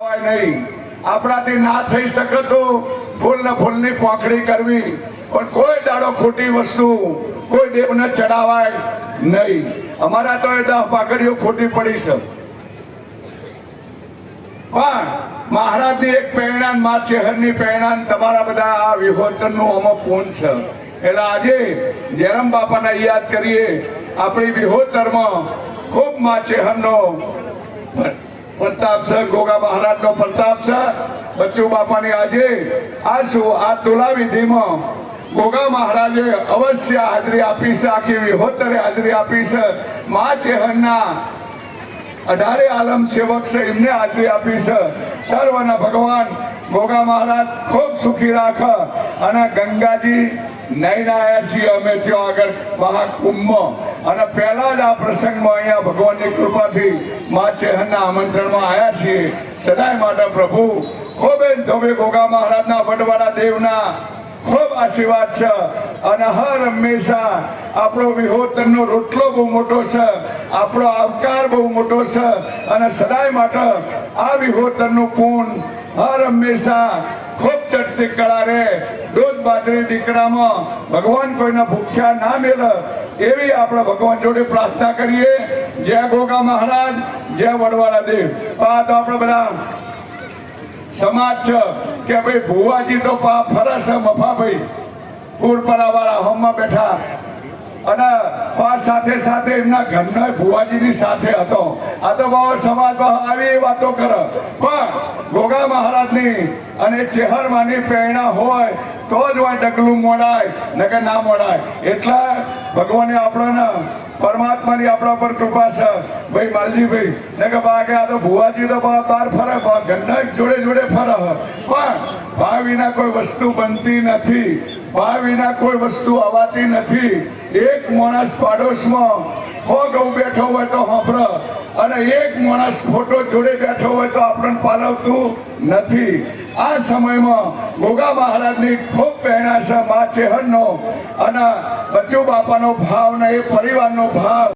नहीं આપણાથી ના થઈ શકે તો ફૂલ ને ફૂલની પોખડી કરવી, પણ કોઈ દાડો ખોટી વસ્તુ કોઈ દેવને ચડાવાય નહીં. અમારા તો એ 10 પાઘડીઓ ખોટી પડી છે, પણ મહારાજની એક પ્રેરણા, મા ચેહરની પ્રેરણા, તમારા બધા આ વિહોતરનું અમો પૂન છે. એટલે આજે જયરામ બાપાને યાદ કરીએ. આપણી વિહોતરમાં ખૂબ મા ચેહરનો પ્રતાપ છે, ગોગા મહારાજનો પ્રતાપ છે. બચ્ચુ બાપાની આજે આ તુલા વિધિમાં ગોગા મહારાજે અવશ્ય હાજરી આપી છે, આખી વિહોતરે હાજરી આપી છે. મા ચેહરના 18 આલમ સેવક છે, એમને હાજરી આપી છે. સર્વના ભગવાન ગોગા મહારાજ ખૂબ સુખી રાખે. અને ગંગાજી નહીં આવ્યા છીએ અમે ત્યાં આગળ મહાકુંભમાં, અને પહેલા જ આ પ્રસંગમાં અહીંયા ભગવાનની કૃપાથી મા ચેહરના આમંત્રણમાં આવ્યા છીએ. સદાય માટે પ્રભુ ખૂબ ધોબે ગોગા મહારાજના વડવાળા દેવના ખૂબ આશીર્વાદ છે. અને હર હંમેશા આપણો વિહોતરનો રોટલો બહુ મોટો છે, આપણો આવકાર બહુ મોટો છે. અને સદાય માટે આ વિહોતરનું પૂન હર હંમેશા ખૂબ ચડતી કળા રે. દૂધ બાદરી દીકરામાં ભગવાન કોઈને ભૂખ્યા ના મેલે એવી આપણે ભગવાન જોડે પ્રાર્થના કરીએ. જય ગોગા મહારાજ, જય વડવાળા દેવ. આ તો આપણે બધા સમાજ છે કે ભાઈ ભુવાજી તો ફરે છે મફાભાઈ કુરપરા વાળા હોમમાં બેઠા, અને સાથે સાથે એમના ઘરનો ભુવાજીની સાથે હતો. આ તો બહુ સમાજમાં આવી વાતો કરે, પણ ગોગા મહારાજની અને ચેહરમાંની પ્રેરણા હોય તો જ હોય ડગલું મોડાય, નકર ના મોડાય. એટલે ભગવાને આપણને પરમાત્માની આપણા પર કૃપા છે. ભાઈ માલજીભાઈ ને કે બાકી આ તો ભુવાજી તો બહાર ફરે, ઘરના જોડે જોડે ફરે, પણ ભાવ વિના કોઈ વસ્તુ બનતી નથી, ભાવ વિના કોઈ વસ્તુ આવતી નથી. એક માણસ પાડોશમાં ગૌ બેઠો હોય તો સાંભળે, અને એક માણસ ખોટો જોડે બેઠો હોય તો આપણને પાલવતું નથી. આ સમયમાં ગોગા મહારાજની ખૂબ પ્રેરણા છે, મા ચેહરનો અને બચ્ચુ બાપાનો ભાવ ને એ પરિવારનો ભાવ.